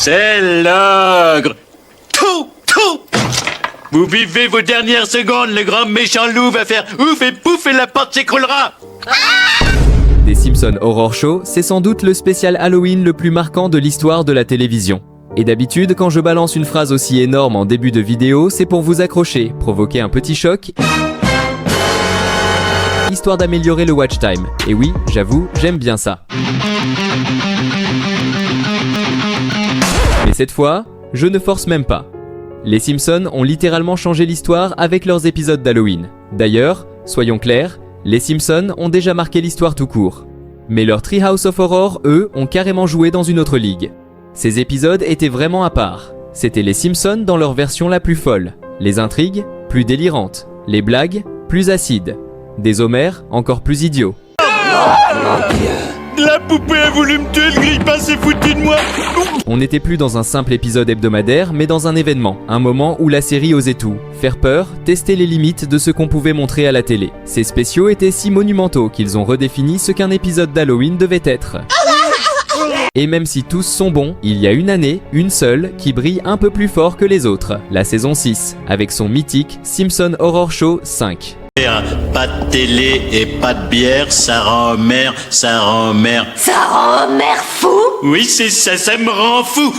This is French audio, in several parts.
C'est l'ogre. Tout. Vous vivez vos dernières secondes, le grand méchant loup va faire ouf et pouf et la porte s'écroulera. Des Simpsons Horror Show, c'est sans doute le spécial Halloween le plus marquant de l'histoire de la télévision. Et d'habitude, quand je balance une phrase aussi énorme en début de vidéo, c'est pour vous accrocher, provoquer un petit choc, histoire d'améliorer le watch time. Et oui, j'avoue, j'aime bien ça. Mais cette fois, je ne force même pas. Les Simpsons ont littéralement changé l'histoire avec leurs épisodes d'Halloween. D'ailleurs, soyons clairs, les Simpsons ont déjà marqué l'histoire tout court. Mais leurs Treehouse of Horror, eux, ont carrément joué dans une autre ligue. Ces épisodes étaient vraiment à part. C'était les Simpsons dans leur version la plus folle. Les intrigues, plus délirantes. Les blagues, plus acides. Des Homer, encore plus idiots. La poupée a voulu me tuer, le grille-pain s'est foutu de moi. On n'était plus dans un simple épisode hebdomadaire, mais dans un événement. Un moment où la série osait tout. Faire peur, tester les limites de ce qu'on pouvait montrer à la télé. Ces spéciaux étaient si monumentaux qu'ils ont redéfini ce qu'un épisode d'Halloween devait être. Et même si tous sont bons, il y a une année, une seule, qui brille un peu plus fort que les autres. La saison 6, avec son mythique Simpson Horror Show 5. Pas de télé et pas de bière, ça rend Homer. Ça rend Homer fou? Oui, c'est ça, ça me rend fou.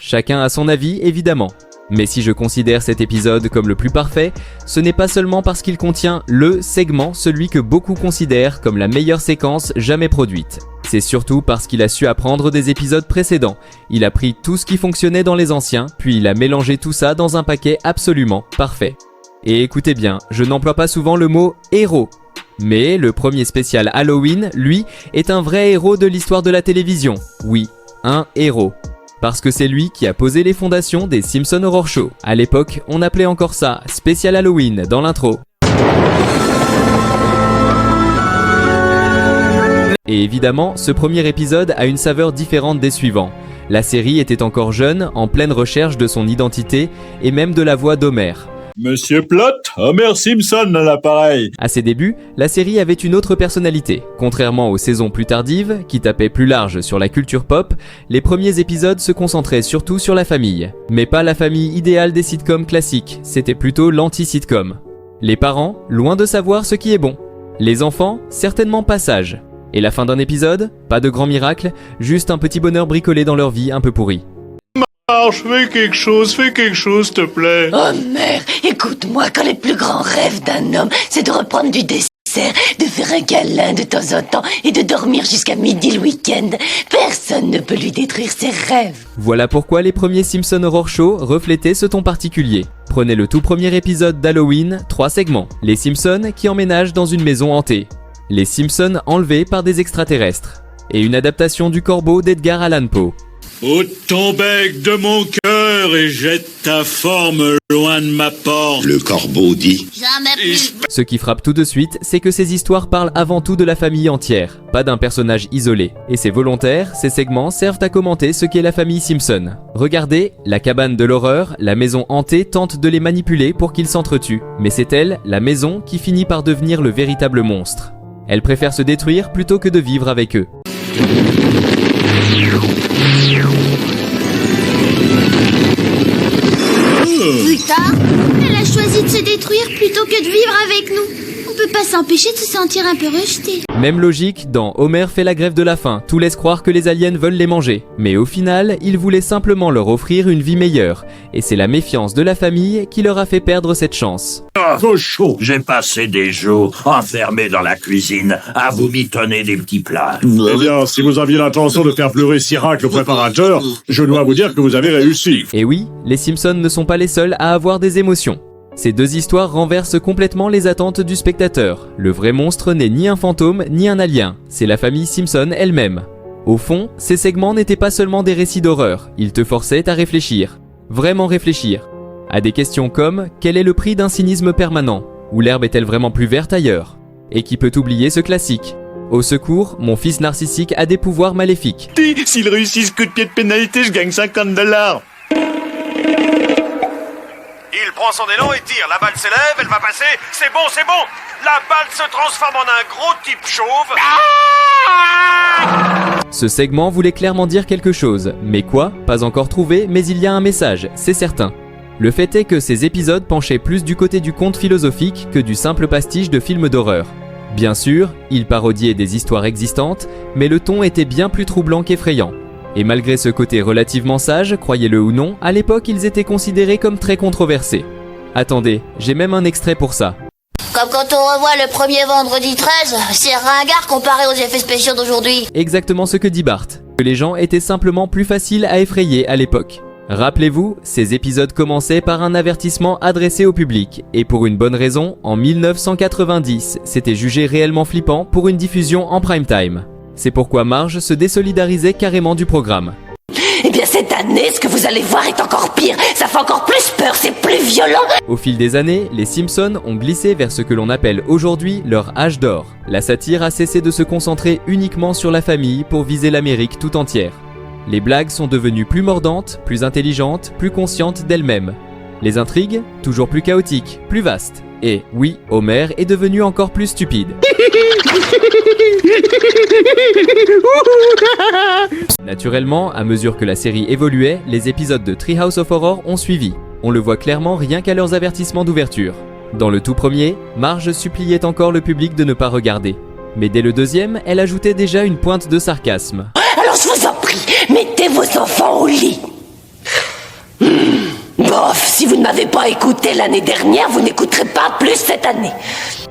Chacun a son avis, évidemment. Mais si je considère cet épisode comme le plus parfait, ce n'est pas seulement parce qu'il contient le segment, celui que beaucoup considèrent comme la meilleure séquence jamais produite. C'est surtout parce qu'il a su apprendre des épisodes précédents. Il a pris tout ce qui fonctionnait dans les anciens, puis il a mélangé tout ça dans un paquet absolument parfait. Et écoutez bien, je n'emploie pas souvent le mot héros. Mais le premier spécial Halloween, lui, est un vrai héros de l'histoire de la télévision. Oui, un héros. Parce que c'est lui qui a posé les fondations des Simpsons Horror Show. À l'époque, on appelait encore ça spécial Halloween dans l'intro. Et évidemment, ce premier épisode a une saveur différente des suivants. La série était encore jeune, en pleine recherche de son identité et même de la voix d'Homer. Monsieur Plott, Homer Simpson à l'appareil. À ses débuts, la série avait une autre personnalité. Contrairement aux saisons plus tardives, qui tapaient plus large sur la culture pop, les premiers épisodes se concentraient surtout sur la famille. Mais pas la famille idéale des sitcoms classiques, c'était plutôt l'anti-sitcom. Les parents, loin de savoir ce qui est bon. Les enfants, certainement pas sages. Et la fin d'un épisode, pas de grand miracle, juste un petit bonheur bricolé dans leur vie un peu pourrie. Fais quelque chose, s'il te plaît. Homer, écoute-moi, quand les plus grands rêves d'un homme, c'est de reprendre du dessert, de faire un câlin de temps en temps et de dormir jusqu'à midi le week-end. Personne ne peut lui détruire ses rêves. Voilà pourquoi les premiers Simpson Horror Show reflétaient ce ton particulier. Prenez le tout premier épisode d'Halloween, 3 segments. Les Simpsons qui emménagent dans une maison hantée. Les Simpsons enlevés par des extraterrestres. Et une adaptation du Corbeau d'Edgar Allan Poe. Ôte ton bec de mon cœur et jette ta forme loin de ma porte. Le corbeau dit. Jamais plus. Ce qui frappe tout de suite, c'est que ces histoires parlent avant tout de la famille entière, pas d'un personnage isolé. Et c'est volontaire, ces segments servent à commenter ce qu'est la famille Simpson. Regardez, la cabane de l'horreur, la maison hantée tente de les manipuler pour qu'ils s'entretuent. Mais c'est elle, la maison, qui finit par devenir le véritable monstre. Elle préfère se détruire plutôt que de vivre avec eux. Putain, elle a choisi de se détruire plutôt que de vivre avec nous. On peut pas s'empêcher de se sentir un peu rejeté. Même logique dans Homer fait la grève de la faim. Tout laisse croire que les aliens veulent les manger. Mais au final, il voulait simplement leur offrir une vie meilleure. Et c'est la méfiance de la famille qui leur a fait perdre cette chance. Trop chaud. J'ai passé des jours enfermé dans la cuisine à vous mitonner des petits plats. Eh bien, si vous aviez l'intention de faire pleurer Sirac, le préparateur, je dois vous dire que vous avez réussi. Et oui, les Simpsons ne sont pas les seuls à avoir des émotions. Ces deux histoires renversent complètement les attentes du spectateur. Le vrai monstre n'est ni un fantôme ni un alien, c'est la famille Simpson elle-même. Au fond, ces segments n'étaient pas seulement des récits d'horreur, ils te forçaient à réfléchir. Vraiment réfléchir. À des questions comme « Quel est le prix d'un cynisme permanent ?» ou « L'herbe est-elle vraiment plus verte ailleurs ?» Et qui peut oublier ce classique ? Au secours, mon fils narcissique a des pouvoirs maléfiques. S'il réussit ce coup de pied de pénalité, je gagne $50. Il prend son élan et tire. La balle s'élève, elle va passer. C'est bon, c'est bon. La balle se transforme en un gros type chauve. Ce segment voulait clairement dire quelque chose, mais quoi? Pas encore trouvé, mais il y a un message, c'est certain. Le fait est que ces épisodes penchaient plus du côté du conte philosophique que du simple pastiche de films d'horreur. Bien sûr, ils parodiaient des histoires existantes, mais le ton était bien plus troublant qu'effrayant. Et malgré ce côté relativement sage, croyez-le ou non, à l'époque ils étaient considérés comme très controversés. Attendez, j'ai même un extrait pour ça. Comme quand on revoit le premier vendredi 13, c'est ringard comparé aux effets spéciaux d'aujourd'hui. Exactement ce que dit Bart, que les gens étaient simplement plus faciles à effrayer à l'époque. Rappelez-vous, ces épisodes commençaient par un avertissement adressé au public, et pour une bonne raison, en 1990, c'était jugé réellement flippant pour une diffusion en prime time. C'est pourquoi Marge se désolidarisait carrément du programme. Eh bien cette année, ce que vous allez voir est encore pire. Ça fait encore plus peur, c'est plus violent. Au fil des années, les Simpsons ont glissé vers ce que l'on appelle aujourd'hui leur âge d'or. La satire a cessé de se concentrer uniquement sur la famille pour viser l'Amérique tout entière. Les blagues sont devenues plus mordantes, plus intelligentes, plus conscientes d'elles-mêmes. Les intrigues, toujours plus chaotiques, plus vastes. Et oui, Homer est devenu encore plus stupide. Naturellement, à mesure que la série évoluait, les épisodes de Treehouse of Horror ont suivi. On le voit clairement rien qu'à leurs avertissements d'ouverture. Dans le tout premier, Marge suppliait encore le public de ne pas regarder. Mais dès le deuxième, elle ajoutait déjà une pointe de sarcasme. Alors je vous en prie, mettez vos enfants au lit. Bof, si vous ne m'avez pas écouté l'année dernière, vous n'écouterez pas plus cette année.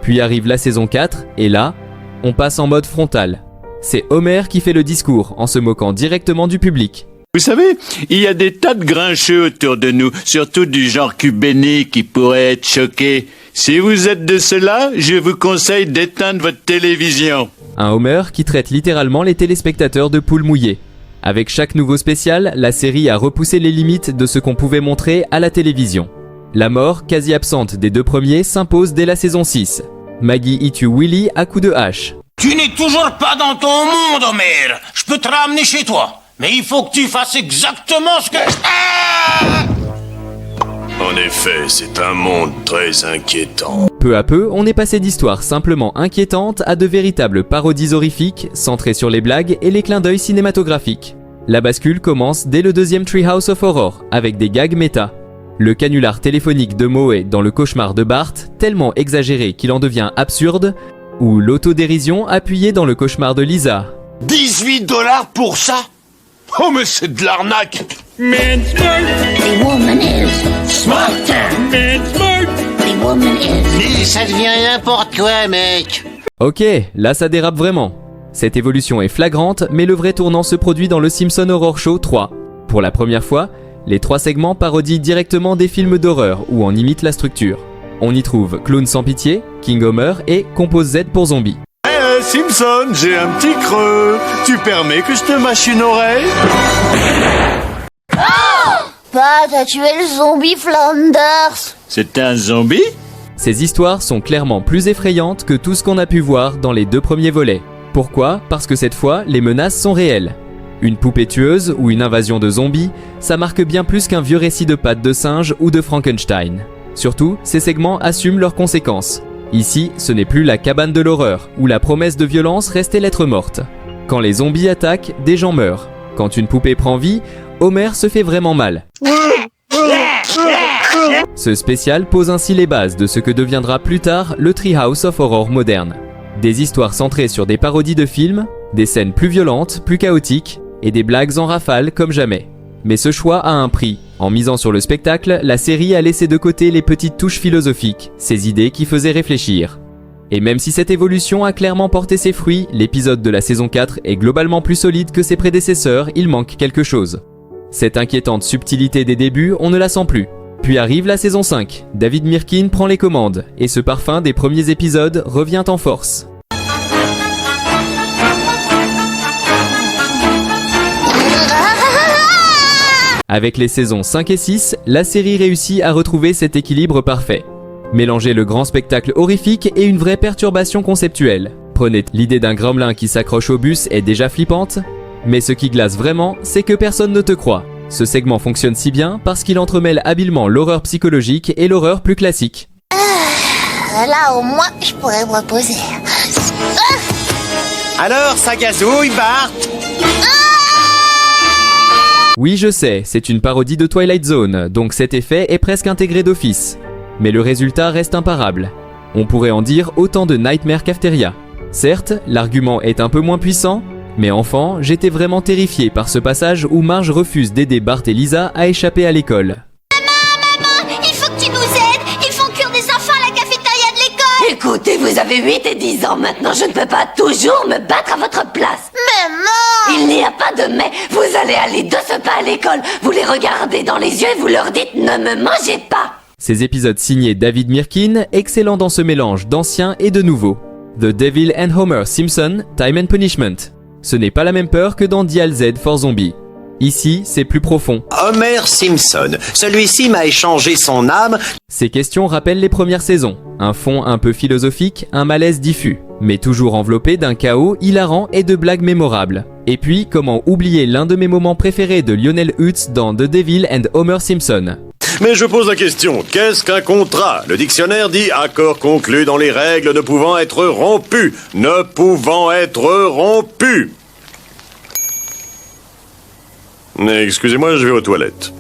Puis arrive la saison 4, et là, on passe en mode frontal. C'est Homer qui fait le discours, en se moquant directement du public. Vous savez, il y a des tas de grincheux autour de nous, surtout du genre cubéni qui pourraient être choqués. Si vous êtes de ceux-là, je vous conseille d'éteindre votre télévision. Un Homer qui traite littéralement les téléspectateurs de poules mouillées. Avec chaque nouveau spécial, la série a repoussé les limites de ce qu'on pouvait montrer à la télévision. La mort, quasi absente des deux premiers, s'impose dès la saison 6. Maggie y tue Willy à coups de hache. Tu n'es toujours pas dans ton monde, Homer. Je peux te ramener chez toi. Mais il faut que tu fasses exactement ce que... En effet, c'est un monde très inquiétant. Peu à peu, on est passé d'histoires simplement inquiétantes à de véritables parodies horrifiques, centrées sur les blagues et les clins d'œil cinématographiques. La bascule commence dès le deuxième Treehouse of Horror, avec des gags méta. Le canular téléphonique de Moe dans le cauchemar de Bart, tellement exagéré qu'il en devient absurde, ou l'autodérision appuyée dans le cauchemar de Lisa. 18 $ pour ça? Oh, mais c'est de l'arnaque! The woman is smarter. The woman is... Mais ça devient n'importe quoi, mec. Ok, là ça dérape vraiment. Cette évolution est flagrante, mais le vrai tournant se produit dans le Simpson Horror Show 3. Pour la première fois, les 3 segments parodient directement des films d'horreur ou en imitent la structure. On y trouve Clown sans pitié, King Homer et Compose Z pour zombies. Simpson, j'ai un petit creux. Tu permets que je te mâche une oreille? Pat a tué le zombie Flanders. C'est un zombie? Ces histoires sont clairement plus effrayantes que tout ce qu'on a pu voir dans les 2 premiers volets. Pourquoi? Parce que cette fois, les menaces sont réelles. Une poupée tueuse ou une invasion de zombies, ça marque bien plus qu'un vieux récit de pattes de singe ou de Frankenstein. Surtout, ces segments assument leurs conséquences. Ici, ce n'est plus la cabane de l'horreur, où la promesse de violence restait lettre morte. Quand les zombies attaquent, des gens meurent. Quand une poupée prend vie, Homer se fait vraiment mal. Ce spécial pose ainsi les bases de ce que deviendra plus tard le Treehouse of Horror moderne. Des histoires centrées sur des parodies de films, des scènes plus violentes, plus chaotiques, et des blagues en rafale comme jamais. Mais ce choix a un prix. En misant sur le spectacle, la série a laissé de côté les petites touches philosophiques, ces idées qui faisaient réfléchir. Et même si cette évolution a clairement porté ses fruits, l'épisode de la saison 4 est globalement plus solide que ses prédécesseurs, il manque quelque chose. Cette inquiétante subtilité des débuts, on ne la sent plus. Puis arrive la saison 5, David Mirkin prend les commandes, et ce parfum des premiers épisodes revient en force. Avec les saisons 5 et 6, la série réussit à retrouver cet équilibre parfait. Mélangez le grand spectacle horrifique et une vraie perturbation conceptuelle. Prenez l'idée d'un gremlin qui s'accroche au bus est déjà flippante, mais ce qui glace vraiment, c'est que personne ne te croit. Ce segment fonctionne si bien parce qu'il entremêle habilement l'horreur psychologique et l'horreur plus classique. Là, au moins, je pourrais me reposer. Alors, ça gazouille, Bart? Oui, je sais, c'est une parodie de Twilight Zone, donc cet effet est presque intégré d'office. Mais le résultat reste imparable. On pourrait en dire autant de Nightmare Cafeteria. Certes, l'argument est un peu moins puissant, mais enfant, j'étais vraiment terrifié par ce passage où Marge refuse d'aider Bart et Lisa à échapper à l'école. Maman, il faut que tu nous aides. Ils font cuire des enfants à la cafétéria de l'école. Écoutez, vous avez 8 et 10 ans maintenant, je ne peux pas toujours me battre à votre place. Maman! Il n'y a pas de mais, vous allez aller de ce pas à l'école, vous les regardez dans les yeux et vous leur dites « Ne me mangez pas ». Ces épisodes signés David Mirkin, excellents dans ce mélange d'anciens et de nouveaux. The Devil and Homer Simpson, Time and Punishment. Ce n'est pas la même peur que dans Dial Z for Zombie. Ici, c'est plus profond. Homer Simpson. Celui-ci m'a échangé son âme. Ces questions rappellent les premières saisons. Un fond un peu philosophique, un malaise diffus, mais toujours enveloppé d'un chaos hilarant et de blagues mémorables. Et puis, comment oublier l'un de mes moments préférés de Lionel Hutz dans The Devil and Homer Simpson. Mais je pose la question, qu'est-ce qu'un contrat? Le dictionnaire dit accord conclu dans les règles ne pouvant être rompu. Ne pouvant être rompu. Mais excusez-moi, je vais aux toilettes.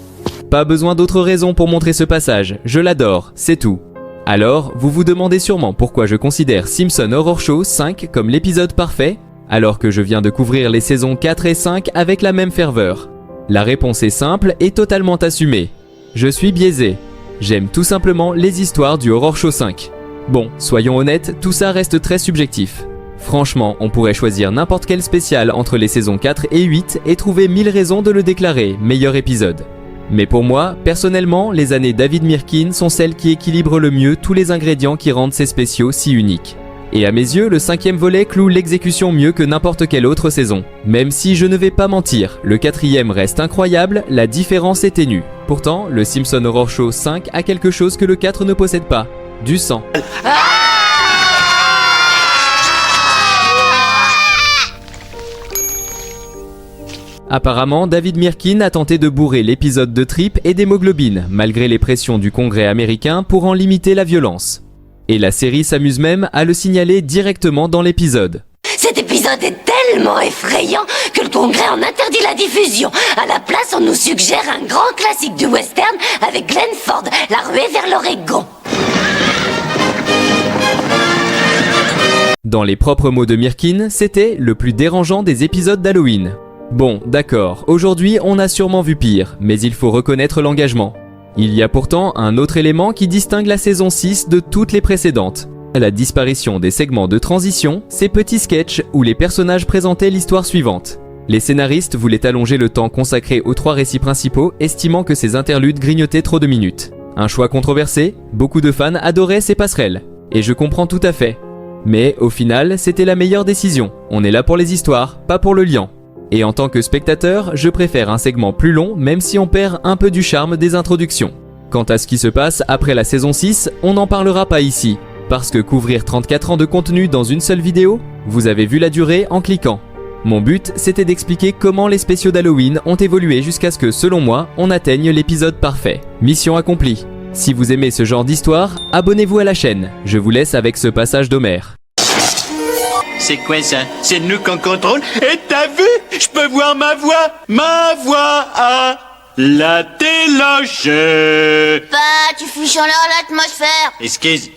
Pas besoin d'autres raisons pour montrer ce passage, je l'adore, c'est tout. Alors, vous vous demandez sûrement pourquoi je considère Simpson Horror Show 5 comme l'épisode parfait, alors que je viens de couvrir les saisons 4 et 5 avec la même ferveur. La réponse est simple et totalement assumée. Je suis biaisé. J'aime tout simplement les histoires du Horror Show 5. Bon, soyons honnêtes, tout ça reste très subjectif. Franchement, on pourrait choisir n'importe quel spécial entre les saisons 4 et 8 et trouver 1000 raisons de le déclarer meilleur épisode. Mais pour moi, personnellement, les années David Mirkin sont celles qui équilibrent le mieux tous les ingrédients qui rendent ces spéciaux si uniques. Et à mes yeux, le 5e volet cloue l'exécution mieux que n'importe quelle autre saison. Même si je ne vais pas mentir, le 4e reste incroyable, la différence est ténue. Pourtant, le Simpson Horror Show 5 a quelque chose que le 4 ne possède pas. Du sang. Apparemment, David Mirkin a tenté de bourrer l'épisode de tripes et d'hémoglobine, malgré les pressions du Congrès américain pour en limiter la violence. Et la série s'amuse même à le signaler directement dans l'épisode. Cet épisode est tellement effrayant que le Congrès en interdit la diffusion. À la place, on nous suggère un grand classique du western avec Glenn Ford, La ruée vers l'Oregon. Dans les propres mots de Mirkin, c'était le plus dérangeant des épisodes d'Halloween. Bon, d'accord, aujourd'hui on a sûrement vu pire, mais il faut reconnaître l'engagement. Il y a pourtant un autre élément qui distingue la saison 6 de toutes les précédentes. La disparition des segments de transition, ces petits sketchs où les personnages présentaient l'histoire suivante. Les scénaristes voulaient allonger le temps consacré aux 3 récits principaux, estimant que ces interludes grignotaient trop de minutes. Un choix controversé, beaucoup de fans adoraient ces passerelles. Et je comprends tout à fait. Mais au final, c'était la meilleure décision. On est là pour les histoires, pas pour le liant. Et en tant que spectateur, je préfère un segment plus long même si on perd un peu du charme des introductions. Quant à ce qui se passe après la saison 6, on n'en parlera pas ici. Parce que couvrir 34 ans de contenu dans une seule vidéo, vous avez vu la durée en cliquant. Mon but, c'était d'expliquer comment les spéciaux d'Halloween ont évolué jusqu'à ce que, selon moi, on atteigne l'épisode parfait. Mission accomplie. Si vous aimez ce genre d'histoire, abonnez-vous à la chaîne. Je vous laisse avec ce passage d'Homer. C'est quoi ça? C'est nous qu'on contrôle? Et t'as vu? Je peux voir ma voix à la téloche. Bah, tu fous chaleur l'atmosphère. Excuse...